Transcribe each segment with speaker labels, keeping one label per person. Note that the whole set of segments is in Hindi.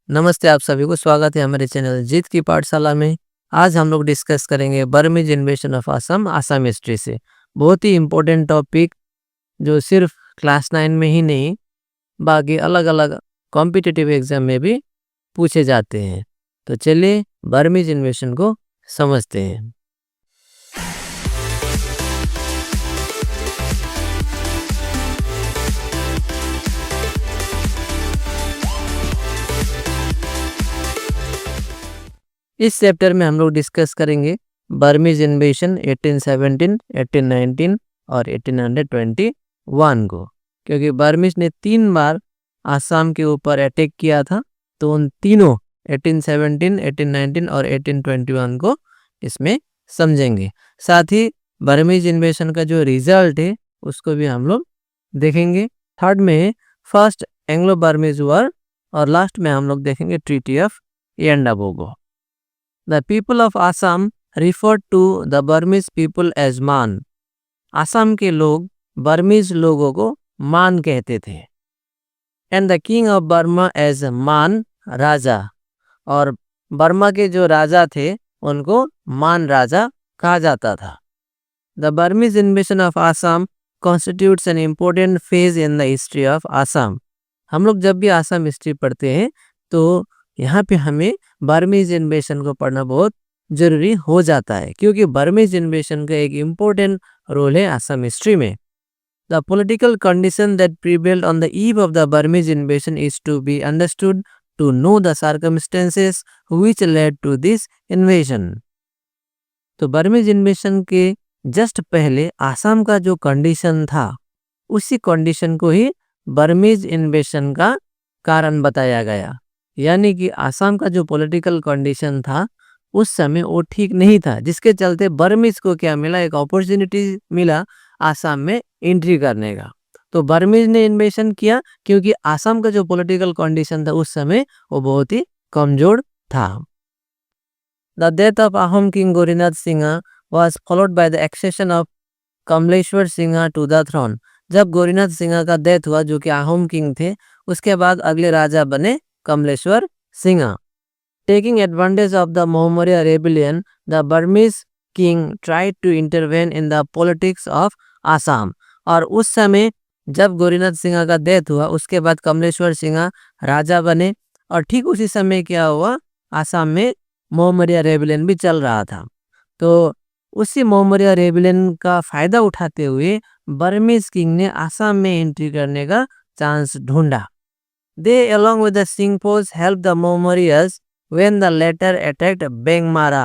Speaker 1: नमस्ते, आप सभी को स्वागत है हमारे चैनल जीत की पाठशाला में। आज हम लोग डिस्कस करेंगे Burmese इन्वेशन of Assam, Assam history से। बहुत ही इम्पोर्टेंट टॉपिक जो सिर्फ क्लास 9 में ही नहीं, बाकी अलग अलग कॉम्पिटिटिव एग्जाम में भी पूछे जाते हैं। तो चलिए बर्मीज इन्वेशन को समझते हैं। इस चैप्टर में हम लोग डिस्कस करेंगे बर्मीज इन्वेशन 1817, 1819 और 1821 को, क्योंकि बर्मीज ने 3 बार आसाम के ऊपर अटैक किया था। तो उन तीनों 1817, 1819 और 1821 को इसमें समझेंगे। साथ ही बर्मीज इन्वेशन का जो रिजल्ट है उसको भी हम लोग देखेंगे। थर्ड में फर्स्ट एंग्लो बर्मीज वॉर और लास्ट में हम लोग देखेंगे treaty of Yandabo. The people of Assam referred to the Burmese people as मान। असम के लोग बर्मीज लोगों को मान कहते थे। And the king of Burma as Maan raja, और बर्मा के जो राजा थे उनको मान राजा कहा जाता था। The Burmese इन्वेशन of Assam constitutes an important phase in the history of Assam. हम लोग जब भी आसाम हिस्ट्री पढ़ते हैं तो यहाँ पे हमें बर्मीज इन्वेशन को पढ़ना बहुत जरूरी हो जाता है, क्योंकि बर्मीज इन्वेशन का एक इम्पोर्टेंट रोल है आसाम हिस्ट्री में। The political condition that prevailed on the eve of the Burmese invasion is to be understood to know the circumstances which led to this invasion. तो बर्मीज इन्वेशन के जस्ट पहले आसाम का जो कंडीशन था, उसी कंडीशन को ही बर्मीज इन्वेशन का कारण बताया गया। यानी कि आसाम का जो पॉलिटिकल कंडीशन था उस समय वो ठीक नहीं था, जिसके चलते बर्मीज को क्या मिला, एक अपॉर्चुनिटी मिला आसाम में एंट्री करने का। तो बर्मीज ने इन्वेशन किया क्योंकि आसाम का जो पॉलिटिकल कंडीशन था उस समय वो बहुत ही कमजोर था। The death of Ahom king Gaurinath Singh was followed by the accession of Kamaleswar Singh to the throne. जब गोरीनाथ सिंह का डेथ हुआ, जो कि अहोम किंग थे, उसके बाद अगले राजा बने Kamaleshwar Singh. Taking advantage of the Mohammadiya rebellion, the Burmese king tried to intervene in the politics of Assam. और उस समय जब गोरीनाथ सिंह का डेथ हुआ, उसके बाद कमलेश्वर सिंह राजा बने, और ठीक उसी समय क्या हुआ, आसाम में मोहम्मदिया रेबिलियन भी चल रहा था। तो उसी मोहम्मदिया रेबिलियन का फायदा उठाते हुए बर्मीज किंग ने आसाम में एंट्री करने का चांस ढूंढा। They, along with the Singpos, helped the Momoryas when the latter attacked Bengmara,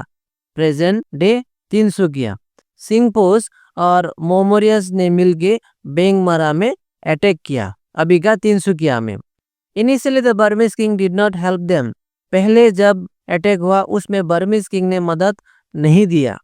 Speaker 1: present day Tinsukia. सिंगपोस और मोमोरियस ने मिलके बेंगमारा में अटैक किया, अभी का तिनसुकिया में। Initially the Burmese king did not help them। पहले जब अटैक हुआ उसमें बर्मीज किंग ने मदद नहीं दिया।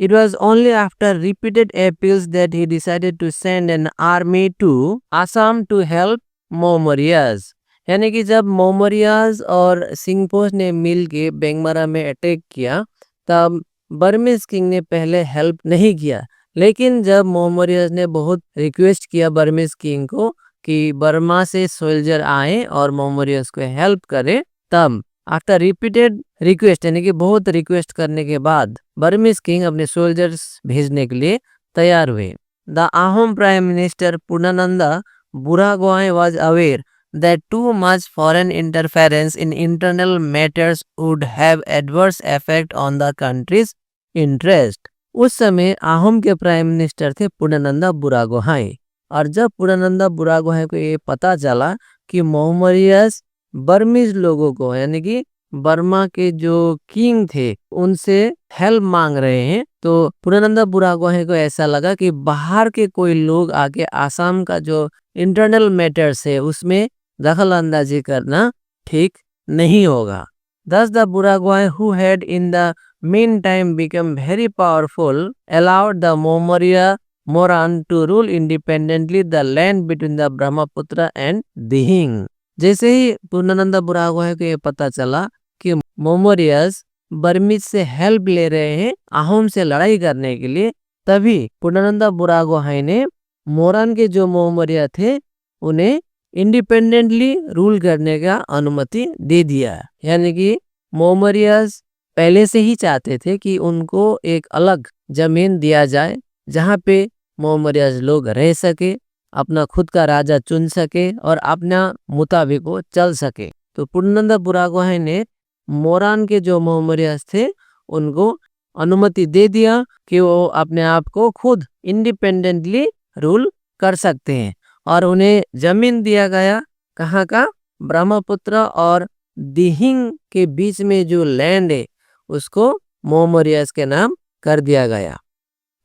Speaker 1: It was only after repeated appeals that he decided to send an army to Assam to help मोमोरियस। यानी कि जब मोमोरियाज और सिंगपोस ने मिल के बेंगमारा में अटैक किया, तब बर्मीज किंग ने पहले हेल्प नहीं किया। लेकिन जब मोमोरियस ने बहुत रिक्वेस्ट किया बर्मीज किंग को कि बर्मा से सोल्जर आए और मोमोरियस को हेल्प करे, तब आफ्टर रिपीटेड रिक्वेस्ट, यानी कि बहुत रिक्वेस्ट करने के बाद बर्मीज किंग अपने सोल्जर्स भेजने के लिए तैयार हुए। The Ahom prime minister Purnananda Buragoi was aware that too much foreign interference in internal matters would have adverse effect on the country's interest। उस समय अहोम के प्राइम मिनिस्टर थे पूर्णानंदा बुरागोहाई, और जब पूर्णानंदा बुरागोहाई को ये पता चला कि मोहम्मदियस बर्मीज लोगों को, यानी कि बर्मा के जो किंग थे, उनसे हेल्प मांग रहे हैं, तो पूर्णानंदा बुरागोहाई को ऐसा लगा कि बाहर के कोई लोग आके आसाम का जो इंटरनल मैटर्स है उसमें दखल अंदाजी करना ठीक नहीं होगा। Thus the Buragoi, who had in the meantime become very powerful, allowed the Momoria Moran to rule independently the land between the Brahmaputra and Dihing। जैसे ही पूर्णानंदा बुरागोहाई को ये पता चला कि मोमोरियस बर्मीज से हेल्प ले रहे हैं अहोम से लड़ाई करने के लिए, तभी पूर्णानंदा बुरागोहाई ने मोरन के जो मोमोरिया थे उन्हें इंडिपेंडेंटली रूल करने का अनुमति दे दिया। यानी कि मोमरियास पहले से ही चाहते थे कि उनको एक अलग जमीन दिया जाए जहाँ पे मोमरियास लोग रह सके, अपना खुद का राजा चुन सके और अपना मुताबिक वो चल सके। तो पूर्णानंद बुरागोहाई ने मोरान के जो मोमरियास थे उनको अनुमति दे दिया कि वो अपने आप को खुद इंडिपेंडेंटली रूल कर सकते हैं और उन्हें जमीन दिया गया। कहाँ का? ब्रह्मपुत्र और दिहिंग के बीच में जो लैंड है उसको मोमरियास के नाम कर दिया गया।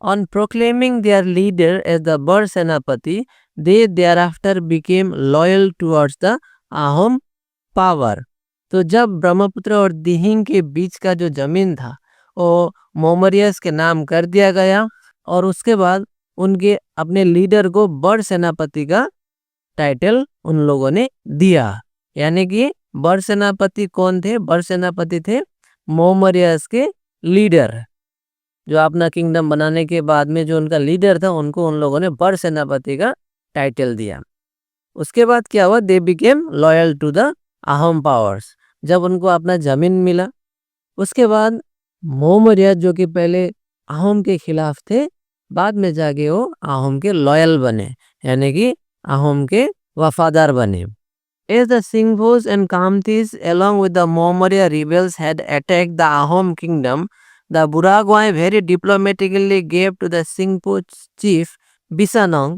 Speaker 1: On proclaiming their leader as the Bar Senapati, they thereafter became loyal towards the Ahom power. तो जब ब्रह्मपुत्र और दिहिंग के बीच का जो जमीन था वो मोमरियास के नाम कर दिया गया और उसके बाद उनके अपने लीडर को बड़ सेनापति का टाइटल उन लोगों ने दिया। यानी कि बड़ सेनापति कौन थे? बड़ सेनापति थे मोमरियास के लीडर, जो अपना किंगडम बनाने के बाद में जो उनका लीडर था उनको उन लोगों ने बड़ सेनापति का टाइटल दिया। उसके बाद क्या हुआ? They became loyal to the Ahom powers. जब उनको अपना जमीन मिला उसके बाद मोमरियास जो कि पहले अहोम के खिलाफ थे, बाद में जाके वो अहोम के लॉयल बने, यानी कि अहोम के वफादार बने। As the Singhos and Kamtis along with the Momaria rebels had attacked the Ahom kingdom, the Buragwai very diplomatically gave to the Singpo chief Bisanong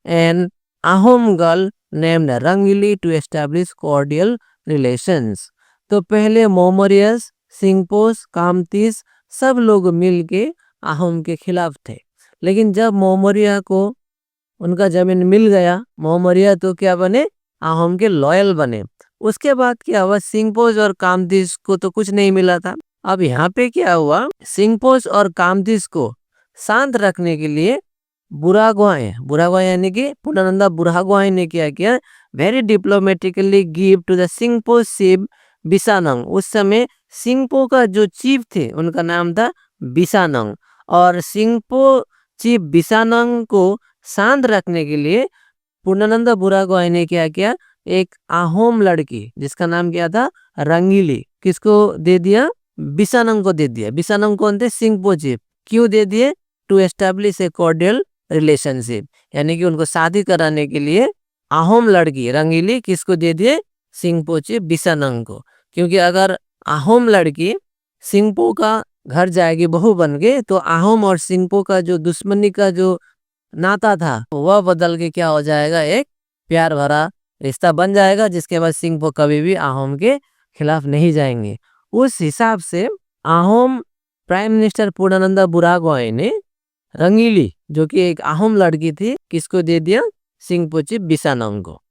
Speaker 1: an Ahom girl named Rangili to establish cordial relations. तो पहले मोमरियस, सिंगपोस, कामतीस सब लोग मिलके अहोम के खिलाफ थे, लेकिन जब मोमरिया को उनका जमीन मिल गया, मोमरिया तो क्या बने? अहोम के लॉयल बने। उसके बाद क्या हुआ? सिंगपोस और कामतीस को तो कुछ नहीं मिला था। अब यहाँ पे क्या हुआ? सिंगपोस और कामतीस को शांत रखने के लिए बुरागोहाई यानी कि पूर्णानंद बुरागोहाई ने क्या किया? Very diplomatically give to the Singpho chief Bisanong. उस समय सिंगपो का जो चीफ थे उनका नाम था बिसानंग, और सिंगपो चीफ बिसानंग को शांत रखने के लिए पूर्णानंद बुरागोहाई ने क्या किया? एक अहोम लड़की जिसका नाम क्या था? रंगीली, किसको दे दिया? बिसानंग को दे दिया। बिसानंग कौन थे? सिंगपो चीफ। क्यों दे दिए? To establish a cordial relationship, यानी कि उनको शादी कराने के लिए अहोम लड़की रंगीली किसको दे दिए? सिंगपो चीफ बिसानंग को। क्योंकि अगर अहोम लड़की सिंगपो का घर जाएगी बहू बन के, तो अहोम और सिंगपो का जो दुश्मनी का जो नाता था वह बदल के क्या हो जाएगा? एक प्यार भरा रिश्ता बन जाएगा, जिसके बाद सिंगपो कभी भी अहोम के खिलाफ नहीं जाएंगे। उस हिसाब से अहोम प्राइम मिनिस्टर पूर्णानंद बुरागोहाई ने रंगीली जो कि एक अहोम लड़की थी किसको दे दिया? सिंगपो चीफ बिसानंग को।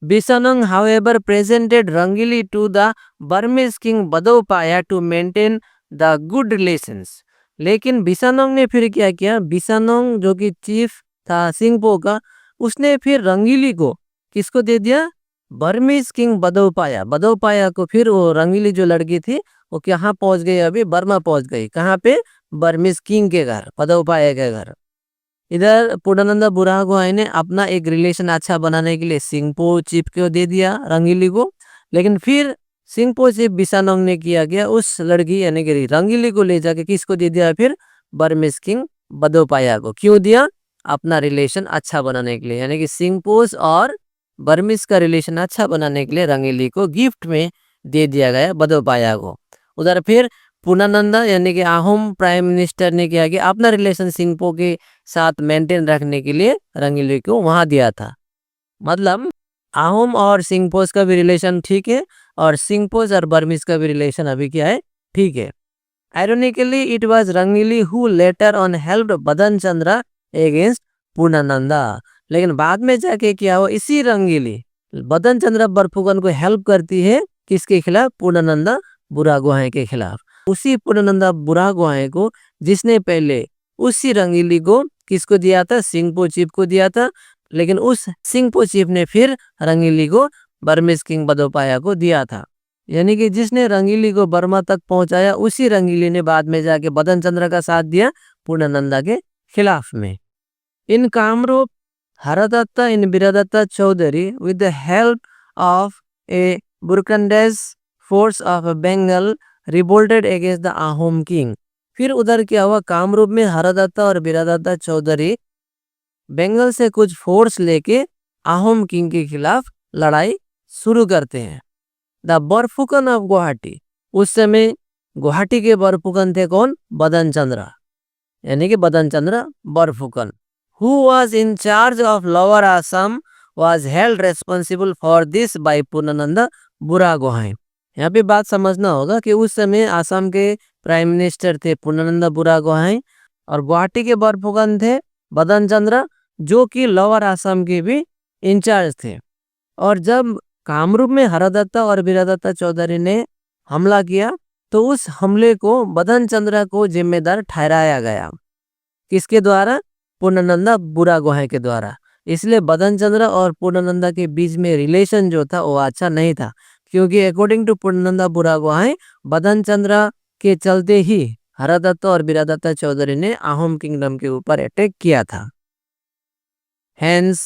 Speaker 1: Bisanong however presented Rangili to the Burmese king Bodawpaya to maintain the good relations. लेकिन बिसानंग ने फिर क्या किया? बिसानंग जो कि चीफ था सिंगपो का, उसने फिर रंगीली को किसको दे दिया? बर्मीज किंग बदौपाया को। फिर वो रंगीली जो लड़की थी वो कहाँ पहुंच गई? अभी बर्मा पहुंच गई। कहाँ पे? बर्मीज किंग के घर, बदौपाया के घर। इधर पूर्णानंद बुरागोहाई ने अपना एक रिलेशन अच्छा बनाने के लिए सिंगपो चीफ को दे दिया रंगीली को, लेकिन फिर सिंगपो चीफ बिसानंग ने किया गया उस लड़की यानी कि रंगीली को ले जाके किसको दे दिया? फिर बर्मीज किंग बदौपाया को। क्यों दिया? अपना रिलेशन अच्छा बनाने के लिए, यानी कि सिंगपोस और बर्मीज का रिलेशन अच्छा बनाने के लिए रंगीली को गिफ्ट में दे दिया गया बदौपाया को। उधर फिर पूर्णानंद यानी कि अहोम प्राइम मिनिस्टर ने क्या किया? अपना रिलेशन सिंगपो के साथ मेंटेन रखने के लिए रंगीली को वहां दिया था। मतलब अहोम और सिंगपोस का भी रिलेशन ठीक है और सिंगपोस और बर्मीज का भी रिलेशन अभी क्या है? ठीक है। Ironically it was Rangili who later on helped Badan Chandra against Purnananda. लेकिन बाद में जाके क्या हो? इसी रंगीली बदन चंद्र बरफुकन को हेल्प करती है किसके खिलाफ? पूर्णानंद बुरागोहाई के खिलाफ। उसी पूर्णानंद बुरागोहाई को जिसने पहले उसी रंगीली को किसको दिया था? सिंगपो चीफ को दिया था, लेकिन उस सिंगपो चीफ ने फिर रंगीली को बर्मीज किंग बदौपाया को दिया था। यानी कि जिसने रंगीली को बर्मा तक पहुंचाया उसी रंगीली ने बाद में जाके बदन चंद्र का साथ दिया पूर्णानंदा के खिलाफ में। इन Kamrup Haradatta and Biradatta Chaudhary, with the help of a Burkandes force of Bengal, revolted against the Ahom king. फिर उधर क्या हुआ, कामरूप में हरदत्ता और बिरादत्ता चौधरी बंगाल से कुछ फोर्स लेके आहोम किंग के खिलाफ लड़ाई शुरू करते हैं। द बरफुकन ऑफ गुवाहाटी, उस समय गुवाहाटी के बरफुकन थे कौन? बदन चंद्र, यानी कि बदन चंद्र Borphukan, who was in charge of lower Assam, was held responsible for this by पूर्णानंद बुरागोहाई। यहाँ पे बात समझना होगा कि उस समय आसाम के प्राइम मिनिस्टर थे पूर्णानंद बुरागोहाई और गुवाहाटी के बरफुकन थे बदन चंद्र, जो कि लोअर आसाम के भी इंचार्ज थे। और जब कामरूप में हरदत्ता और बिरादत्ता चौधरी ने हमला किया तो उस हमले को बदन चंद्र को जिम्मेदार ठहराया गया। किसके द्वारा? पूर्णानंद बुरागोहाई के द्वारा। इसलिए बदन चंद्र और पूर्णानंद के बीच में रिलेशन जो था वो अच्छा नहीं था, क्योंकि अकॉर्डिंग टू पूर्णानंद बुरागोहाई बदन चंद्र के चलते ही हरदत्ता और बिरादत्ता चौधरी ने आहोम किंगडम के ऊपर अटैक किया था। Hence,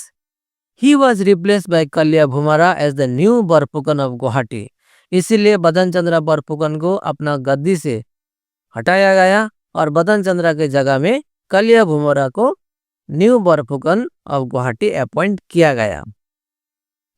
Speaker 1: he was replaced by Kalya Bhumara as the new Borphukan of Guwahati. इसीलिए बदन चंद्र बरफुकन को अपना गद्दी से हटाया गया और बदन चंद्र के जगह में कलिया भूमरा को new Barphukan of Guwahati appoint किया गया।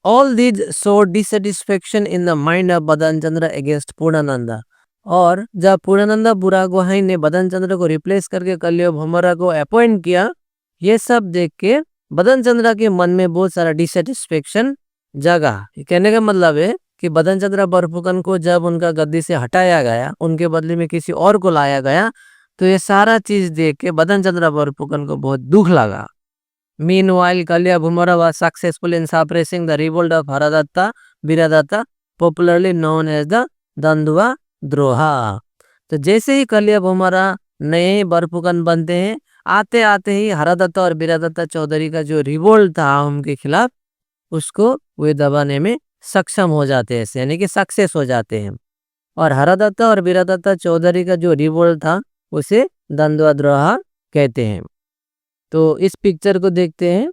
Speaker 1: All these so dissatisfaction in the mind of Badan Chandra against पूर्णानंद। और जब पूर्णानंद बुरागोहाई ने बदन चंद्र को रिप्लेस करके कलिया भूमरा को अपॉइंट किया, ये सब देख के बदन चंद्र के मन में बहुत सारा डिससेटिस्फेक्शन जगा। कहने का मतलब है कि बदन चंद्र बरफुकन को जब उनका गद्दी से हटाया गया, उनके बदले में किसी और को लाया गया, तो ये सारा चीज देख के बदन चंद्र बरफुकन को बहुत दुख लगा। Meanwhile, Kalya Bhumara was successful in suppressing the revolt of Haradatta Biradatta, popularly known as the Dandua द्रोहा। तो जैसे ही कलिया भूमरा नए बरफुकन बनते हैं, आते आते ही हरदत्ता और बिरादत्ता चौधरी का जो रिवोल्ट था उनके खिलाफ, उसको वे दबाने में सक्षम हो जाते हैं, यानी कि सक्सेस हो जाते हैं। और हरदत्ता और बिरादत्ता चौधरी का जो रिवोल्ट था उसे दंदुआ द्रोहा कहते हैं। तो इस पिक्चर को देखते हैं।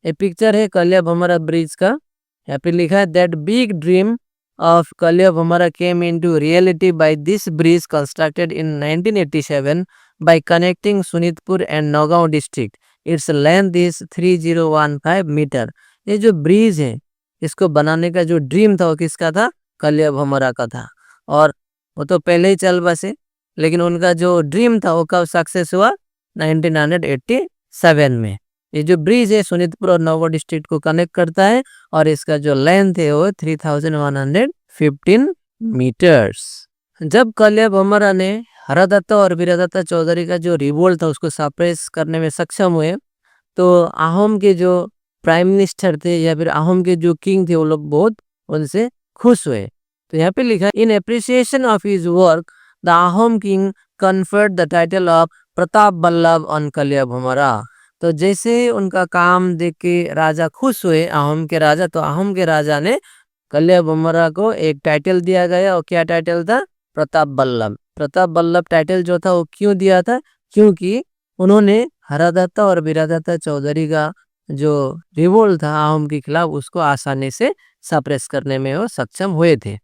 Speaker 1: ये पिक्चर है कलिया भूमरा ब्रिज का। यहाँ पे लिखा है that big dream of Kalya Bhumara came into reality by this bridge constructed in 1987 by connecting Sunitpur and Nagaon district. Its length is 3015 metre. ये जो ब्रिज है इसको बनाने का जो ड्रीम था वो किसका था? कलिया भूमरा का था। और वो तो पहले ही चल बसे, लेकिन उनका जो ड्रीम था वो कब सक्सेस हुआ? 1987 में। ये जो ब्रिज है सुनीतपुर और नगांव डिस्ट्रिक्ट को कनेक्ट करता है और इसका जो लेंथ है वो 3115 मीटर्स। जब कलिया भूमरा ने हरदत्ता और बिरादत्ता चौधरी का जो रिवोल्ट था उसको सप्रेस करने में सक्षम हुए, तो आहोम के जो प्राइम मिनिस्टर थे या फिर आहोम के जो किंग थे वो लोग बहुत उनसे खुश हुए। तो यहाँ पे लिखा in appreciation of his work the Ahom king conferred the title of Pratap Ballabh on Kaliya Bhomora. तो जैसे उनका काम देख के राजा खुश हुए, आहोम के राजा, तो आहोम के राजा ने कलिया भूमरा को एक टाइटल दिया गया। और क्या टाइटल था? प्रताप बल्लभ। प्रताप बल्लभ टाइटल जो था वो क्यों दिया था? क्योंकि उन्होंने हरदत्ता और बिरादत्ता चौधरी का जो रिवोल्ट था आहोम के खिलाफ उसको आसानी से सप्रेस करने में वो सक्षम हुए थे।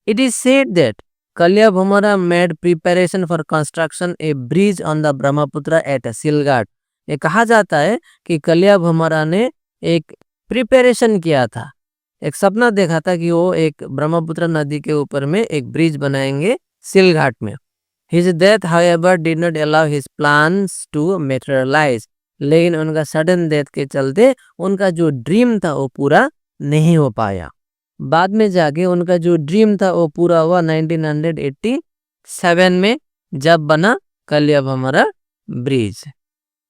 Speaker 1: It is said that Kalia Bhumura made preparation for construction a bridge on the Brahmaputra at Silghat. ये कहा जाता है कि कलिया भूमरा ने एक प्रिपरेशन किया था, एक सपना देखा था कि वो एक ब्रह्मपुत्र नदी के ऊपर में एक ब्रिज बनाएंगे सिलघाट में। His death, however, did not allow his plans to materialize. लेकिन उनका सडन डेथ के चलते उनका जो ड्रीम था वो पूरा नहीं हो पाया। बाद में जाके उनका जो ड्रीम था वो पूरा हुआ 1987 में, जब बना कलिया भूमरा ब्रिज।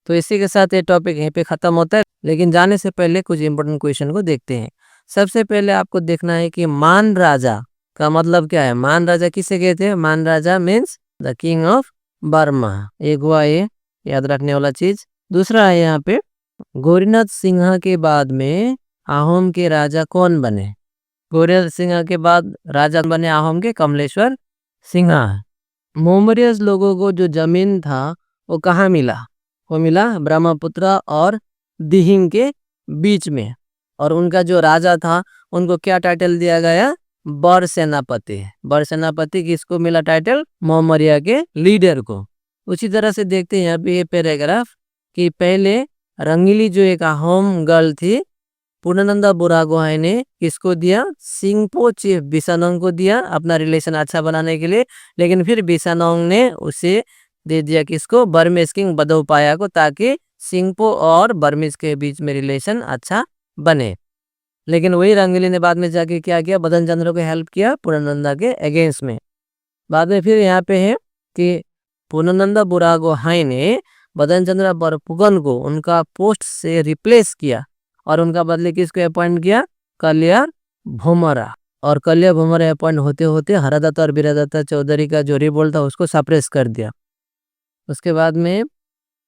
Speaker 1: तो इसी के साथ ये टॉपिक यहीं पे खत्म होता है, लेकिन जाने से पहले कुछ इंपॉर्टेंट क्वेश्चन को देखते हैं। सबसे पहले आपको देखना है कि मान राजा का मतलब क्या है। मान राजा किसे कहते हैं? मान राजा means the king of Burma. एक हुआ ये याद रखने वाला चीज। दूसरा है यहाँ पे गौरीनाथ सिंह के बाद में आहोम के राजा कौन बने? गौरीनाथ सिंह के बाद राजा बने आहोम के कमलेश्वर सिंह। मोमरियस लोगों को जो जमीन था वो कहाँ मिला? वो मिला ब्रह्मपुत्र और दिहिंग के बीच में, और उनका जो राजा था उनको क्या टाइटल दिया गया, बर सेनापति। बर सेनापति किसको मिला टाइटल, मोहम्मरिया के लीडर को। उसी तरह से देखते हैं यहाँ पे ये पैराग्राफ कि पहले रंगीली जो एक होम गर्ल थी, पूर्णानंदा बुरागोहाई ने किसको दिया, सिंगपो चीफ बिसानोंग को दिया अपना रिलेशन अच्छा बनाने के लिए। लेकिन फिर बिसानोंग ने उसे दे दिया किसको, बर्मीज किंग बदौपाया को, ताकि सिंगपो और बर्मीज के बीच में रिलेशन अच्छा बने। लेकिन वही रंगीली ने बाद में जाके क्या किया, बदन चंद्र को हेल्प किया पूर्णानंदा के अगेंस्ट में। बाद में फिर यहाँ पे है कि पूर्णानंदा बुरागोहाई ने बदन चंद्र बरपुगन को उनका पोस्ट से रिप्लेस किया और उनका बदले किसको अपॉइंट किया, कल्या भोमरा। और कल्या भोमरा अपॉइंट होते होते हरदत्ता और बीरादत्ता चौधरी का जो रिवोल्ट था उसको सप्रेस कर दिया। उसके बाद में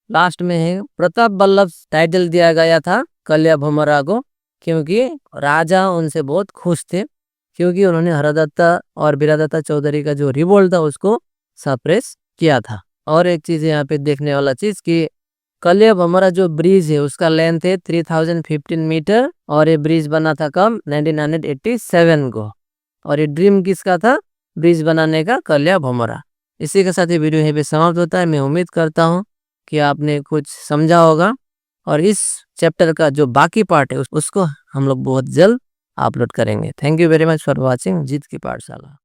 Speaker 1: लास्ट में है प्रताप बल्लभ टाइटल दिया गया था कल्या भोमरा को, क्योंकि राजा उनसे बहुत खुश थे, क्योंकि उन्होंने हरदत्ता और बीरादत्ता चौधरी का जो रिवोल्ट था उसको सप्रेस किया था। और एक चीज यहाँ पे देखने वाला चीज कि कल्या भोमरा जो ब्रिज है उसका लेंथ है 3015 मीटर, और ये ब्रिज बना था कब, 1987 को। और ये ड्रीम किसका था, ब्रिज बनाने का, कल्या भोमरा। इसी के साथ ये वीडियो यहीं पे समाप्त होता है। मैं उम्मीद करता हूँ कि आपने कुछ समझा होगा, और इस चैप्टर का जो बाकी पार्ट है उसको हम लोग बहुत जल्द अपलोड करेंगे। Thank you very much for watching Jeet की पाठशाला।